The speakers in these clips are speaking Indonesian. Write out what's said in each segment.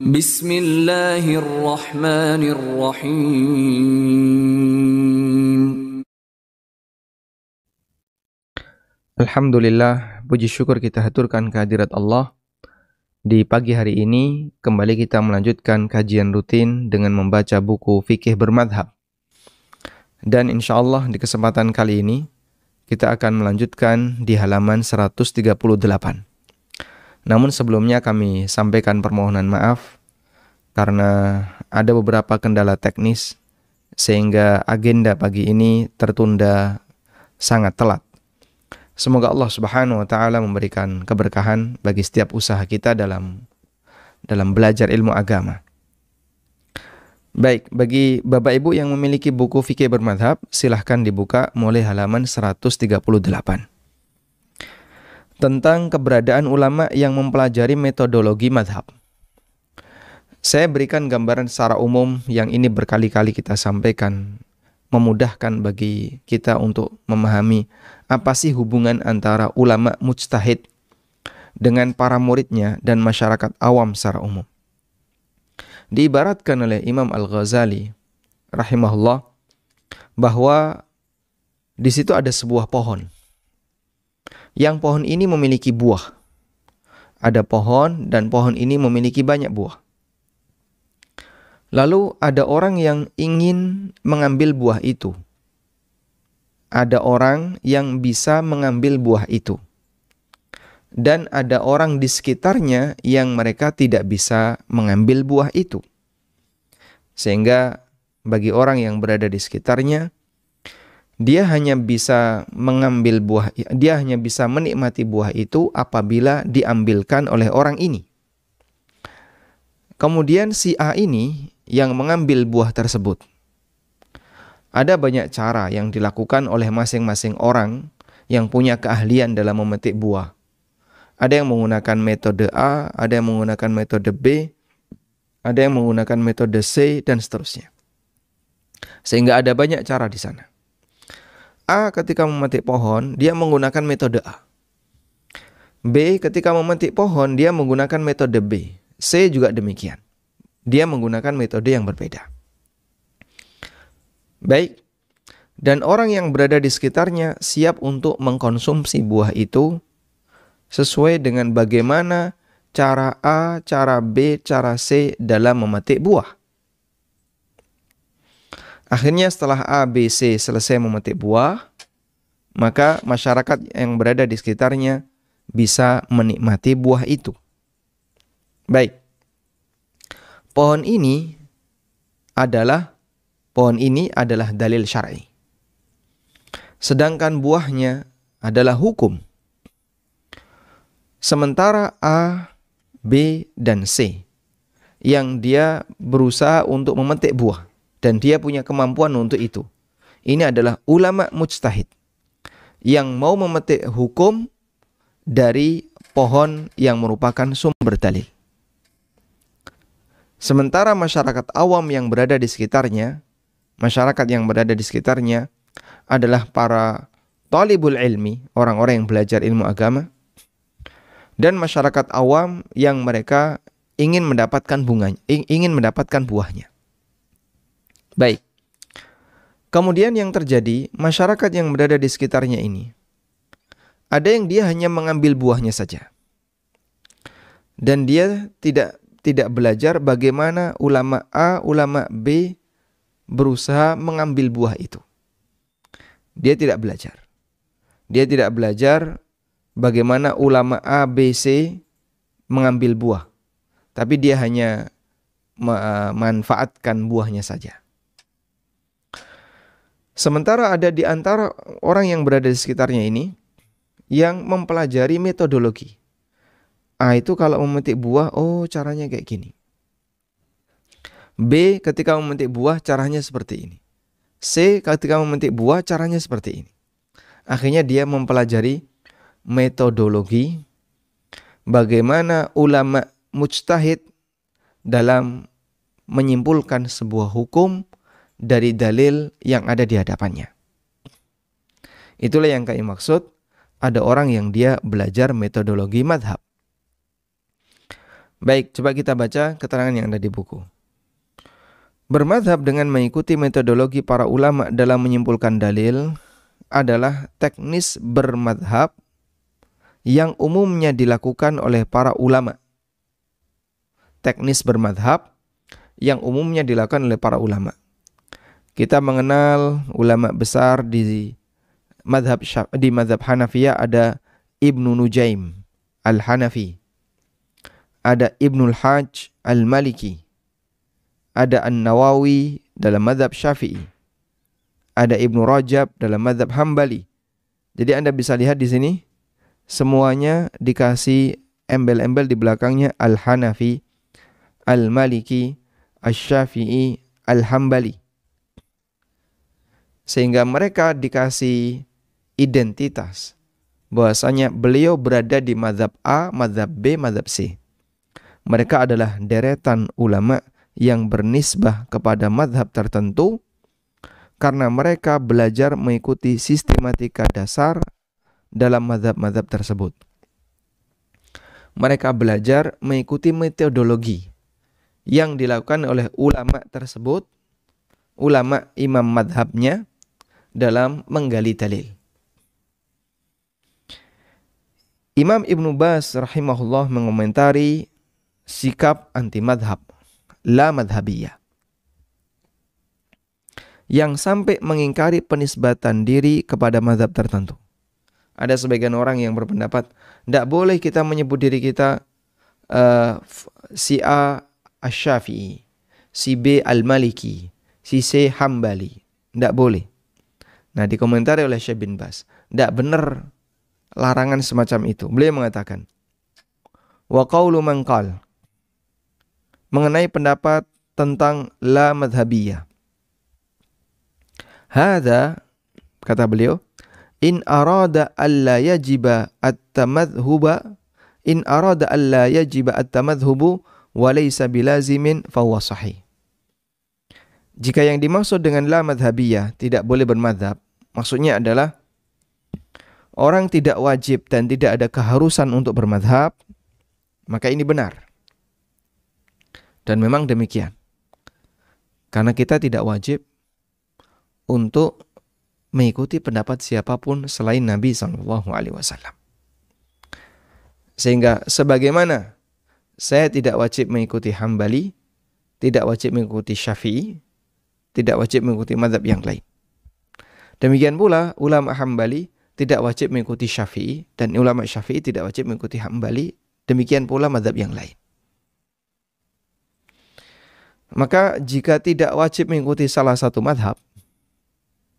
Bismillahirrahmanirrahim. Alhamdulillah, puji syukur kita haturkan kehadirat Allah. Di pagi hari ini, kembali kita melanjutkan kajian rutin dengan membaca buku Fikih Bermadhab. Dan insya Allah di kesempatan kali ini, kita akan melanjutkan di halaman 138. Namun sebelumnya kami sampaikan permohonan maaf, karena ada beberapa kendala teknis, sehingga agenda pagi ini tertunda sangat telat. Semoga Allah Subhanahu wa taala memberikan keberkahan bagi setiap usaha kita dalam belajar ilmu agama. Baik, bagi Bapak Ibu yang memiliki buku Fikih Bermadhab, silahkan dibuka mulai halaman 138. Tentang keberadaan ulama yang mempelajari metodologi madhab. Saya berikan gambaran secara umum yang ini berkali-kali kita sampaikan, memudahkan bagi kita untuk memahami apa sih hubungan antara ulama mujtahid dengan para muridnya dan masyarakat awam secara umum. Diibaratkan oleh Imam Al-Ghazali rahimahullah bahwa di situ ada sebuah pohon. Yang pohon ini memiliki buah. Ada pohon dan pohon ini memiliki banyak buah. Lalu ada orang yang ingin mengambil buah itu. Ada orang yang bisa mengambil buah itu. Dan ada orang di sekitarnya yang mereka tidak bisa mengambil buah itu. Sehingga bagi orang yang berada di sekitarnya, dia hanya bisa mengambil buah, dia hanya bisa menikmati buah itu apabila diambilkan oleh orang ini. Kemudian si A ini yang mengambil buah tersebut. Ada banyak cara yang dilakukan oleh masing-masing orang yang punya keahlian dalam memetik buah. Ada yang menggunakan metode A, ada yang menggunakan metode B, ada yang menggunakan metode C, dan seterusnya. Sehingga ada banyak cara di sana. A ketika memetik pohon, dia menggunakan metode A. B ketika memetik pohon, dia menggunakan metode B. C juga demikian. Dia menggunakan metode yang berbeda. Baik. Dan orang yang berada di sekitarnya siap untuk mengkonsumsi buah itu sesuai dengan bagaimana cara A, cara B, cara C dalam memetik buah. Akhirnya setelah A, B, C selesai memetik buah, maka masyarakat yang berada di sekitarnya bisa menikmati buah itu. Baik. Pohon ini adalah dalil syar'i. Sedangkan buahnya adalah hukum. Sementara A, B, dan C yang dia berusaha untuk memetik buah dan dia punya kemampuan untuk itu. Ini adalah ulama mujtahid yang mau memetik hukum dari pohon yang merupakan sumber dalil. Sementara masyarakat awam yang berada di sekitarnya, adalah para talibul ilmi, orang-orang yang belajar ilmu agama, dan masyarakat awam yang mereka ingin mendapatkan buahnya. Baik. Kemudian yang terjadi, masyarakat yang berada di sekitarnya ini, ada yang dia hanya mengambil buahnya saja. Dan dia tidak belajar bagaimana ulama A, ulama B berusaha mengambil buah itu. Dia tidak belajar. Dia tidak belajar bagaimana ulama A, B, C mengambil buah. Tapi dia hanya memanfaatkan buahnya saja. Sementara ada di antara orang yang berada di sekitarnya ini yang mempelajari metodologi. A itu kalau memetik buah, caranya kayak gini. B ketika memetik buah caranya seperti ini. C ketika memetik buah caranya seperti ini. Akhirnya dia mempelajari metodologi bagaimana ulama mujtahid dalam menyimpulkan sebuah hukum dari dalil yang ada di hadapannya. Itulah yang kami maksud, ada orang yang dia belajar metodologi madhab. Baik, coba kita baca keterangan yang ada di buku. Bermadhab dengan mengikuti metodologi para ulama dalam menyimpulkan dalil adalah teknis bermadhab yang umumnya dilakukan oleh para ulama. Teknis bermadhab yang umumnya dilakukan oleh para ulama. Kita mengenal ulama besar di madhab Hanafiyah, ada Ibnu Nujaim Al-Hanafi, ada Ibnul Hajj Al-Maliki, ada An-Nawawi dalam madhab Syafi'i, ada Ibnu Rajab dalam madhab Hambali. Jadi Anda bisa lihat di sini semuanya dikasih embel-embel di belakangnya Al-Hanafi, Al-Maliki, Asy-Syafi'i, Al-Hambali. Sehingga mereka dikasih identitas bahwasanya beliau berada di mazhab A, mazhab B, mazhab C. Mereka adalah deretan ulama yang bernisbah kepada mazhab tertentu karena mereka belajar mengikuti sistematika dasar dalam mazhab-mazhab tersebut. Mereka belajar mengikuti metodologi yang dilakukan oleh ulama tersebut, ulama imam mazhabnya, dalam menggali dalil. Imam Ibnu Baz rahimahullah mengomentari sikap anti madhab, la madhabiyah, yang sampai mengingkari penisbatan diri kepada mazhab tertentu. Ada sebagian orang yang berpendapat tidak boleh kita menyebut diri kita si A Asy-Syafi'i, si B Al-Maliki, si C Hambali. Tidak boleh. Nah, dikomentari oleh Syekh bin Baz, tidak benar larangan semacam itu. Beliau mengatakan, wa qaulu man qal, mengenai pendapat tentang la madhabiyah. Hadza, kata beliau, in arada alla yajiba at-tamadhuba, in arada alla yajiba at-tamadhubu wa laysa bilazimin fa huwa sahih. Jika yang dimaksud dengan la madhabiyah, tidak boleh bermadhab, maksudnya adalah orang tidak wajib dan tidak ada keharusan untuk bermadhab, maka ini benar. Dan memang demikian. Karena kita tidak wajib untuk mengikuti pendapat siapapun selain Nabi SAW. Sehingga sebagaimana saya tidak wajib mengikuti Hambali, tidak wajib mengikuti Syafi'i, tidak wajib mengikuti mazhab yang lain. Demikian pula ulama Hambali tidak wajib mengikuti Syafi'i, dan ulama Syafi'i tidak wajib mengikuti Hambali. Demikian pula mazhab yang lain. Maka jika tidak wajib mengikuti salah satu mazhab,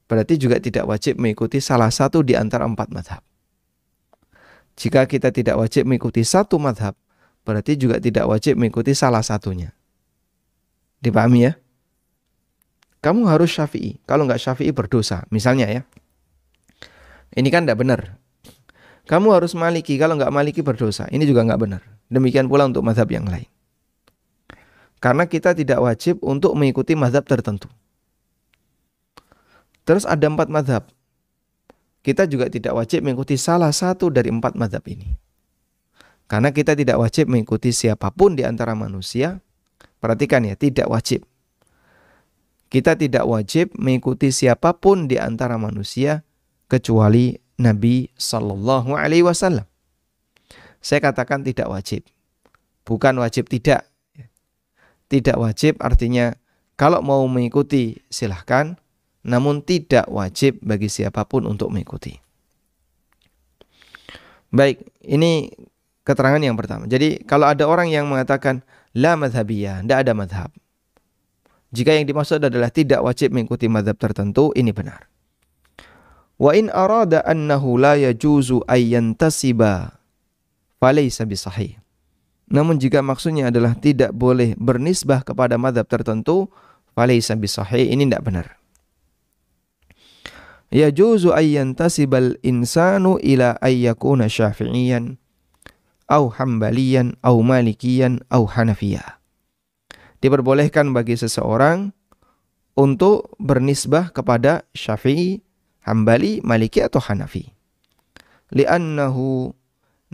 berarti juga tidak wajib mengikuti salah satu di antara 4 mazhab. Jika kita tidak wajib mengikuti satu mazhab, berarti juga tidak wajib mengikuti salah satunya. Dipahami ya? Kamu harus Syafi'i, kalau nggak Syafi'i berdosa, misalnya ya. Ini kan tidak benar. Kamu harus Maliki, kalau nggak Maliki berdosa, ini juga nggak benar. Demikian pula untuk mazhab yang lain. Karena kita tidak wajib untuk mengikuti mazhab tertentu. Terus ada 4 mazhab. Kita juga tidak wajib mengikuti salah satu dari 4 mazhab ini. Karena kita tidak wajib mengikuti siapapun di antara manusia. Perhatikan ya, tidak wajib. Kita tidak wajib mengikuti siapapun di antara manusia kecuali Nabi Sallallahu Alaihi Wasallam. Saya katakan tidak wajib, bukan wajib tidak. Tidak wajib artinya kalau mau mengikuti silahkan, namun tidak wajib bagi siapapun untuk mengikuti. Baik, ini keterangan yang pertama. Jadi kalau ada orang yang mengatakan la madhabiyah, tidak ada madhab, jika yang dimaksud adalah tidak wajib mengikuti mazhab tertentu, ini benar. Wa in arada annahu la yajuzu ayyantasiba falaysa bisahih. Namun jika maksudnya adalah tidak boleh bernisbah kepada mazhab tertentu, falaysa bisahih, ini tidak benar. Yajuzu ayyantasibal insanu ila ayyakuna syafi'iyan au hambaliyan au malikiyan au hanafiyah. Diperbolehkan bagi seseorang untuk bernisbah kepada Syafi'i, Hambali, Maliki atau Hanafi. Li'annahu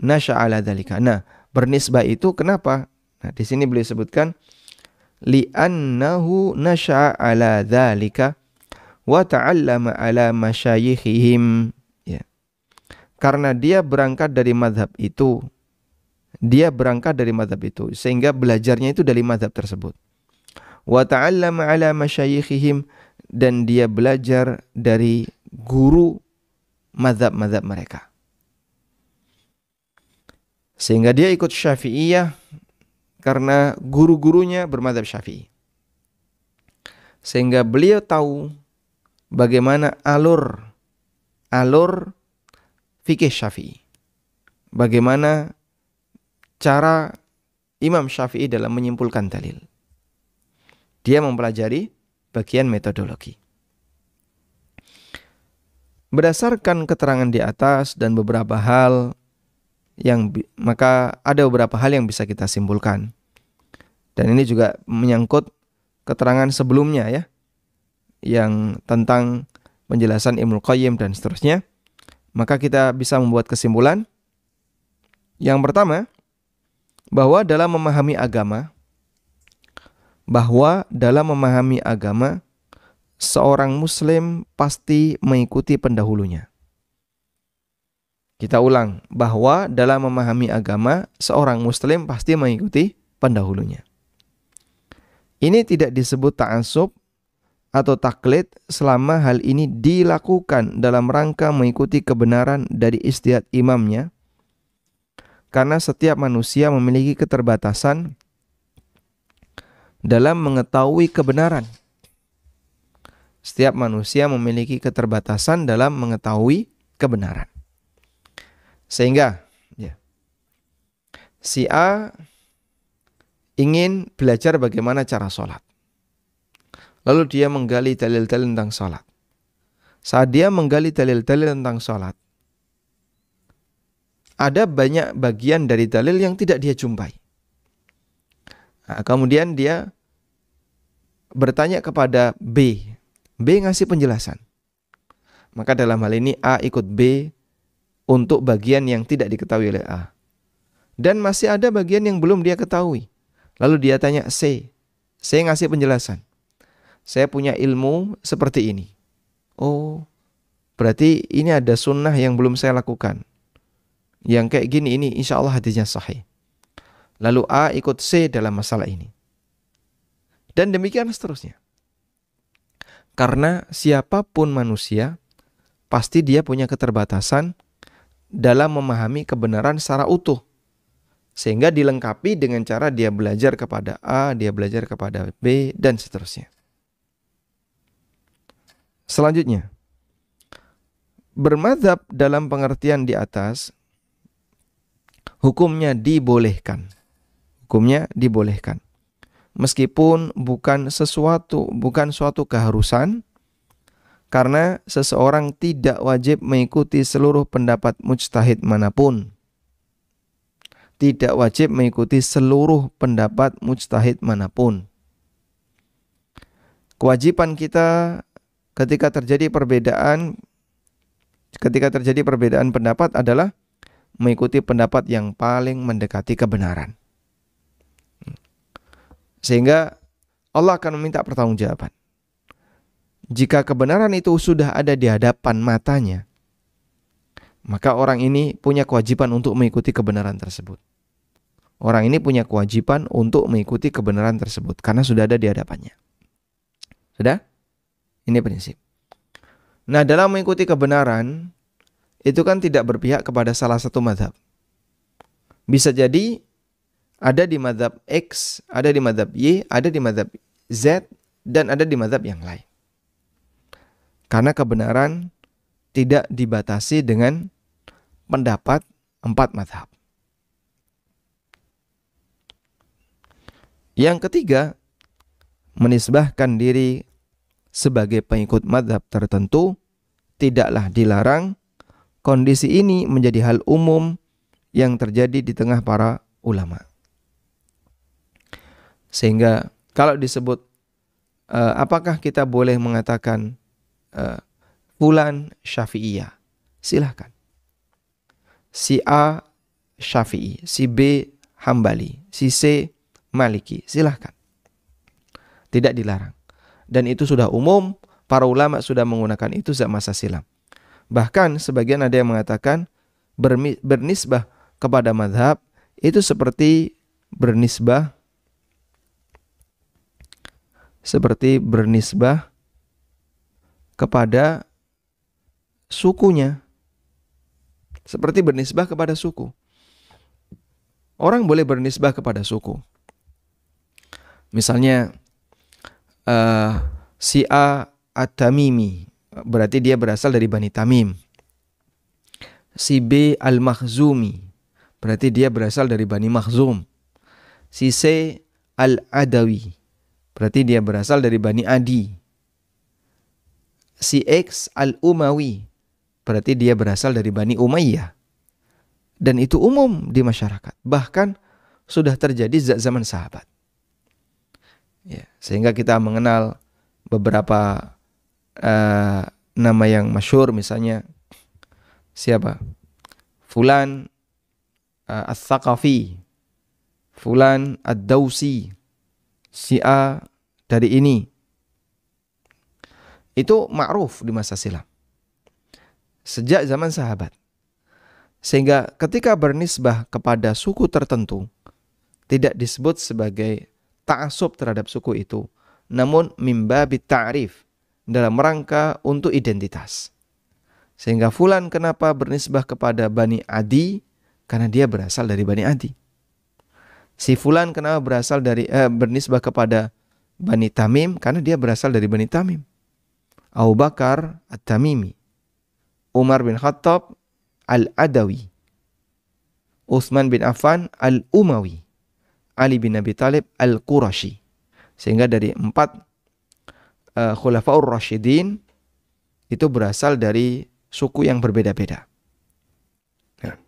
nasya'a ala dzalika. Nah, bernisbah itu kenapa Nah, di sini beliau sebutkan li'annahu nasha'a ala dzalika wa ta'allama ala masyayikhihim. Ya. Karena dia berangkat dari mazhab itu. Sehingga belajarnya itu dari mazhab tersebut. Wa ta'allama ala masyayikhihim, dan dia belajar dari guru mazhab-mazhab mereka. Sehingga dia ikut Syafi'iyah karena guru-gurunya bermazhab Syafi'i. Sehingga beliau tahu bagaimana alur fikih Syafi'i. Bagaimana cara Imam Syafi'i dalam menyimpulkan dalil. Dia mempelajari bagian metodologi. Berdasarkan keterangan di atas dan beberapa hal maka ada beberapa hal yang bisa kita simpulkan. Dan ini juga menyangkut keterangan sebelumnya ya, yang tentang penjelasan Ibnu Qayyim dan seterusnya. Maka kita bisa membuat kesimpulan. Yang pertama, bahwa dalam memahami agama, seorang muslim pasti mengikuti pendahulunya. Kita ulang, bahwa dalam memahami agama, seorang muslim pasti mengikuti pendahulunya. Ini tidak disebut ta'assub atau taklid selama hal ini dilakukan dalam rangka mengikuti kebenaran dari ijtihad imamnya. Karena setiap manusia memiliki keterbatasan dalam mengetahui kebenaran. Setiap manusia memiliki keterbatasan dalam mengetahui kebenaran. Sehingga si A ingin belajar bagaimana cara sholat. Lalu dia menggali dalil-dalil tentang sholat. Saat dia menggali dalil-dalil tentang sholat, ada banyak bagian dari dalil yang tidak dia jumpai. Nah, kemudian dia bertanya kepada B. B ngasih penjelasan. Maka dalam hal ini A ikut B untuk bagian yang tidak diketahui oleh A. Dan masih ada bagian yang belum dia ketahui. Lalu dia tanya C. C ngasih penjelasan. Saya punya ilmu seperti ini. Oh, berarti ini ada sunnah yang belum saya lakukan. Yang kayak gini ini insya Allah hadisnya sahih. Lalu A ikut C dalam masalah ini. Dan demikian seterusnya. Karena siapapun manusia, pasti dia punya keterbatasan dalam memahami kebenaran secara utuh. Sehingga dilengkapi dengan cara dia belajar kepada A, dia belajar kepada B, dan seterusnya. Selanjutnya, bermadzhab dalam pengertian di atas, hukumnya dibolehkan. Meskipun bukan suatu keharusan, karena seseorang tidak wajib mengikuti seluruh pendapat mujtahid manapun. Kewajiban kita ketika terjadi perbedaan pendapat adalah mengikuti pendapat yang paling mendekati kebenaran. Sehingga Allah akan meminta pertanggungjawaban. Jika kebenaran itu sudah ada di hadapan matanya, maka orang ini punya kewajiban untuk mengikuti kebenaran tersebut. Karena sudah ada di hadapannya. Sudah? Ini prinsip. Nah, dalam mengikuti kebenaran, itu kan tidak berpihak kepada salah satu mazhab. Bisa jadi ada di mazhab X, ada di mazhab Y, ada di mazhab Z, dan ada di mazhab yang lain. Karena kebenaran tidak dibatasi dengan pendapat 4 mazhab. Yang ketiga, menisbahkan diri sebagai pengikut mazhab tertentu tidaklah dilarang. Kondisi ini menjadi hal umum yang terjadi di tengah para ulama. Sehingga kalau disebut apakah kita boleh mengatakan fulan Syafi'iyah? Silahkan. Si A Syafi'i, si B Hambali, si C Maliki, silahkan. Tidak dilarang. Dan itu sudah umum, para ulama sudah menggunakan itu sejak masa silam. Bahkan sebagian ada yang mengatakan bernisbah kepada mazhab itu seperti bernisbah kepada sukunya. Seperti bernisbah kepada suku. Orang boleh bernisbah kepada suku. Misalnya si A At-Tamimi, berarti dia berasal dari Bani Tamim. Si B Al-Makhzumi, berarti dia berasal dari Bani Makhzum. Si C Al-Adawi, berarti dia berasal dari Bani Adi. Si X Al-Umawi, berarti dia berasal dari Bani Umayyah. Dan itu umum di masyarakat. Bahkan sudah terjadi zaman sahabat. Ya, sehingga kita mengenal beberapa nama yang masyhur, misalnya siapa? Fulan Ats-Tsaqafi, Fulan Ad-Dausi, si A dari ini. Itu ma'ruf di masa silam. Sejak zaman sahabat. Sehingga ketika bernisbah kepada suku tertentu, tidak disebut sebagai ta'assub terhadap suku itu, namun mimbabit ta'rif, dalam rangka untuk identitas. Sehingga fulan kenapa bernisbah kepada Bani Adi? Karena dia berasal dari Bani Adi. Si fulan kenapa bernisbah kepada Bani Tamim? Karena dia berasal dari Bani Tamim. Abu Bakar At-Tamimi, Umar bin Khattab Al-Adawi, Utsman bin Affan Al-Umawi, Ali bin Abi Thalib Al-Qurashi. Sehingga dari 4 Khulafaur Rasyidin itu berasal dari suku yang berbeda-beda. Nah,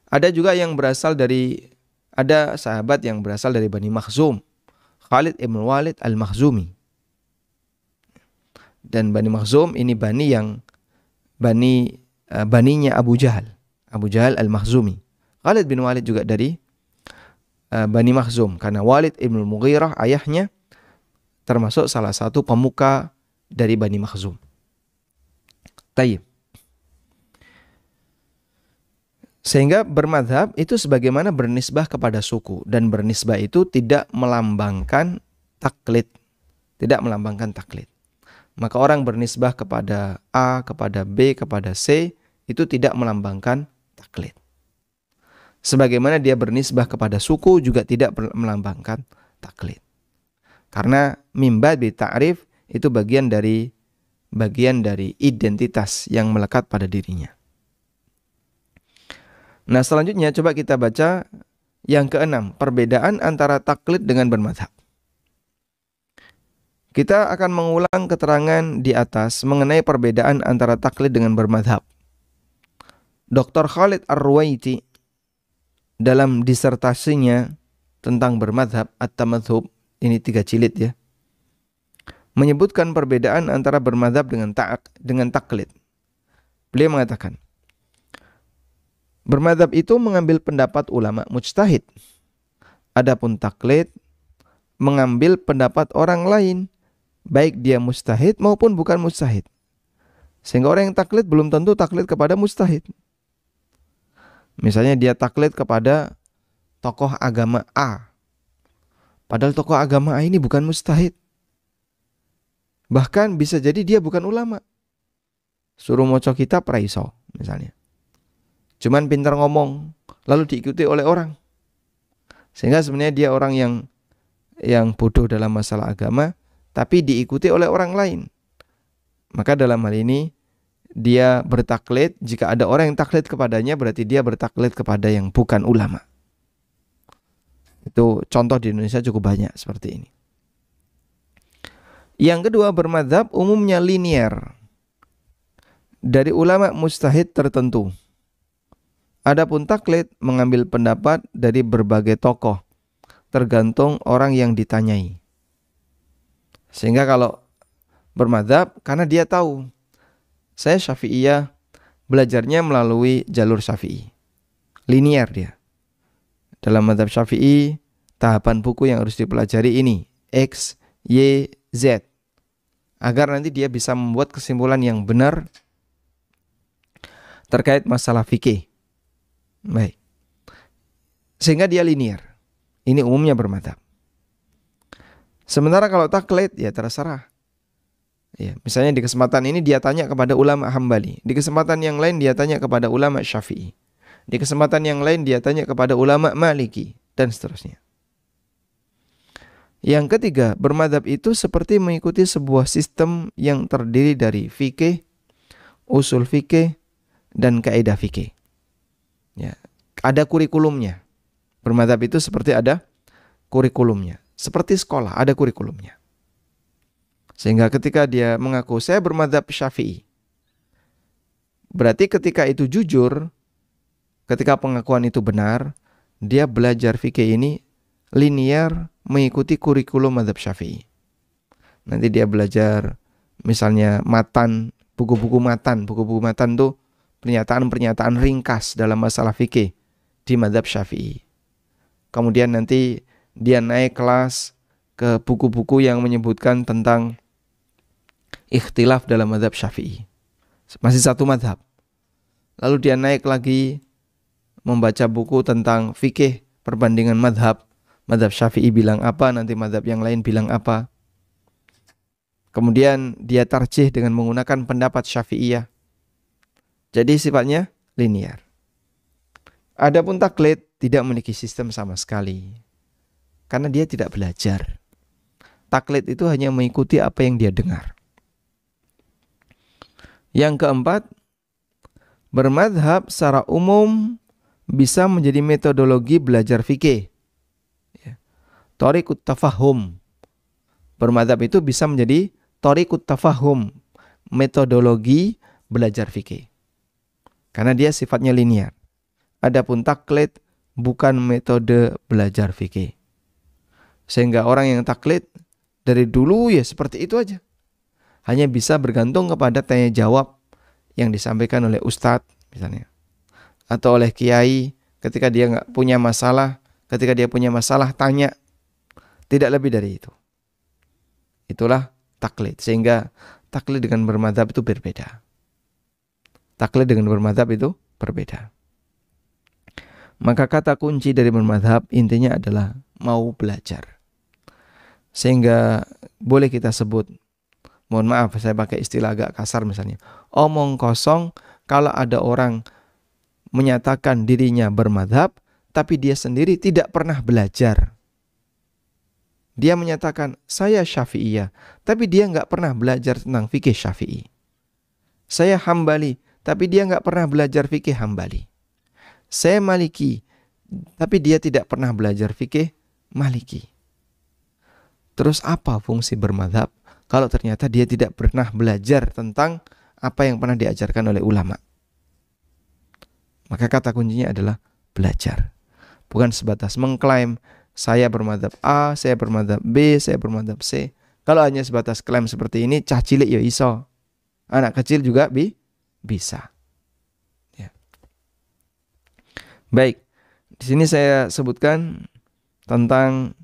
ada juga yang berasal dari, ada sahabat yang berasal dari Bani Makhzum, Khalid ibn Walid Al-Makhzumi. Dan Bani Makhzum ini baninya Abu Jahal Al-Makhzumi. Khalid bin Walid juga dari Bani Makhzum, karena Walid ibn Mughirah ayahnya termasuk salah satu pemuka dari Bani Makhzum. Tayyib. Sehingga bermadhab itu sebagaimana bernisbah kepada suku, dan bernisbah itu tidak melambangkan taklid. Maka orang bernisbah kepada A, kepada B, kepada C itu tidak melambangkan taklid. Sebagaimana dia bernisbah kepada suku juga tidak melambangkan taklid. Karena mimba bi ta'rif itu bagian dari identitas yang melekat pada dirinya. Nah, selanjutnya coba kita baca yang keenam, perbedaan antara taklid dengan bermadhab. Kita akan mengulang keterangan di atas mengenai perbedaan antara taklid dengan bermadhab. Dr. Khalid Ar-Ruwaiti dalam disertasinya tentang bermadhab At-Tamadhub, ini 3 jilid ya, menyebutkan perbedaan antara bermadhab dengan taklid. Beliau mengatakan, bermadhab itu mengambil pendapat ulama mujtahid. Adapun taklid mengambil pendapat orang lain, baik dia mujtahid maupun bukan mujtahid. Sehingga orang yang taklid belum tentu taklid kepada mujtahid. Misalnya dia taklid kepada tokoh agama A, padahal tokoh agama A ini bukan mujtahid. Bahkan bisa jadi dia bukan ulama. Suruh moco kitab raiso misalnya. Cuman pintar ngomong, lalu diikuti oleh orang. Sehingga sebenarnya dia orang yang bodoh dalam masalah agama, tapi diikuti oleh orang lain. Maka dalam hal ini dia bertaklid, jika ada orang yang taklid kepadanya berarti dia bertaklid kepada yang bukan ulama. Itu contoh di Indonesia cukup banyak seperti ini. Yang kedua, bermadzhab umumnya linier dari ulama mujtahid tertentu. Adapun taklid mengambil pendapat dari berbagai tokoh, tergantung orang yang ditanyai. Sehingga kalau bermadzhab, karena dia tahu, saya Syafi'iyah, belajarnya melalui jalur Syafi'i. Linier dia. Dalam mazhab Syafi'i tahapan buku yang harus dipelajari ini, X, Y, Z, agar nanti dia bisa membuat kesimpulan yang benar terkait masalah fikih. Baik. Sehingga dia linear. Ini umumnya bermadzhab. Sementara kalau taklid ya terserah. Ya, misalnya di kesempatan ini dia tanya kepada ulama Hambali, di kesempatan yang lain dia tanya kepada ulama Syafi'i, di kesempatan yang lain dia tanya kepada ulama Maliki, dan seterusnya. Yang ketiga, bermadzhab itu seperti mengikuti sebuah sistem yang terdiri dari fikih, usul fikih, dan kaidah fikih. Ya, ada kurikulumnya. Bermadzhab itu seperti ada kurikulumnya. Seperti sekolah, ada kurikulumnya. Sehingga ketika dia mengaku saya bermadzhab Syafi'i, berarti ketika itu jujur, ketika pengakuan itu benar, dia belajar fikih ini linear mengikuti kurikulum madzhab Syafi'i. Nanti dia belajar misalnya matan, buku-buku matan tuh pernyataan-pernyataan ringkas dalam masalah fikih di madzhab Syafi'i. Kemudian nanti dia naik kelas ke buku-buku yang menyebutkan tentang ikhtilaf dalam mazhab Syafi'i. Masih satu mazhab. Lalu dia naik lagi membaca buku tentang fikih perbandingan mazhab. Mazhab Syafi'i bilang apa, nanti mazhab yang lain bilang apa. Kemudian dia tarjih dengan menggunakan pendapat Syafi'iyah. Jadi sifatnya linear. Adapun taklid tidak memiliki sistem sama sekali. Karena dia tidak belajar. Taklid itu hanya mengikuti apa yang dia dengar. Yang keempat, bermadzhab secara umum bisa menjadi metodologi belajar fikih. Thariqut tafahum. Bermadzhab itu bisa menjadi thariqut tafahum, metodologi belajar fikih. Karena dia sifatnya linear. Adapun taklid bukan metode belajar fikih. Sehingga orang yang taklid dari dulu ya seperti itu aja. Hanya bisa bergantung kepada tanya jawab yang disampaikan oleh ustadz misalnya. Atau oleh kiai ketika dia nggak punya masalah. Ketika dia punya masalah tanya. Tidak lebih dari itu. Itulah taklid. Sehingga taklid dengan bermadzhab itu berbeda. Taklid dengan bermadzhab itu berbeda. Maka kata kunci dari bermadzhab intinya adalah mau belajar. Sehingga boleh kita sebut, mohon maaf saya pakai istilah agak kasar misalnya, omong kosong kalau ada orang menyatakan dirinya bermadzhab tapi dia sendiri tidak pernah belajar. Dia menyatakan saya Syafi'iyah tapi dia nggak pernah belajar tentang fikih Syafi'i. Saya Hambali tapi dia nggak pernah belajar fikih Hambali. Saya Maliki tapi dia tidak pernah belajar fikih Maliki. Terus apa fungsi bermadzhab kalau ternyata dia tidak pernah belajar tentang apa yang pernah diajarkan oleh ulama? Maka kata kuncinya adalah belajar. Bukan sebatas mengklaim saya bermadzhab A, saya bermadzhab B, saya bermadzhab C. Kalau hanya sebatas klaim seperti ini, cah cilik ya iso. Anak kecil juga bisa. Ya. Baik, di sini saya sebutkan tentang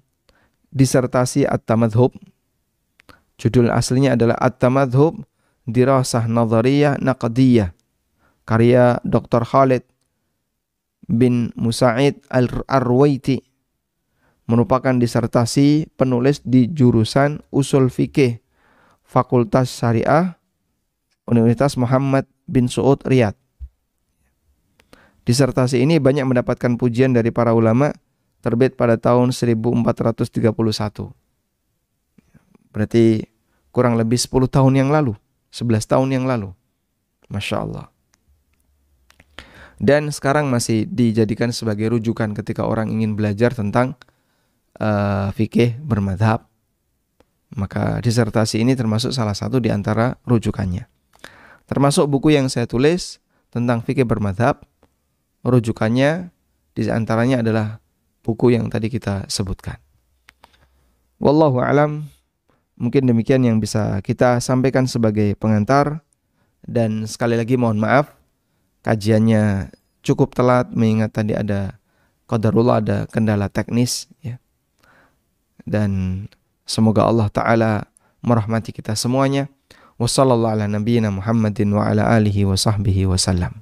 disertasi At-Tamadhub. Judul aslinya adalah At-Tamadhub Dirasah Nadhariyah Naqdiyah, karya Dr. Khalid bin Musa'id Al-Arwaiti, merupakan disertasi penulis di jurusan Usul Fikih Fakultas Syariah Universitas Muhammad bin Saud Riyadh. Disertasi ini banyak mendapatkan pujian dari para ulama, terbit pada tahun 1431. Berarti kurang lebih 10 tahun yang lalu, 11 tahun yang lalu. Masya Allah. Dan sekarang masih dijadikan sebagai rujukan ketika orang ingin belajar tentang fikih bermadzhab. Maka disertasi ini termasuk salah satu di antara rujukannya. Termasuk buku yang saya tulis tentang fikih bermadzhab, rujukannya di antaranya adalah buku yang tadi kita sebutkan. Wallahu a'lam. Mungkin demikian yang bisa kita sampaikan sebagai pengantar. Dan sekali lagi mohon maaf, kajiannya cukup telat mengingat tadi ada qadarullah, ada kendala teknis ya. dan semoga Allah Ta'ala merahmati kita semuanya. Wassallallahu ala nabiyyina Muhammadin wa ala alihi wa sahbihi wasallam.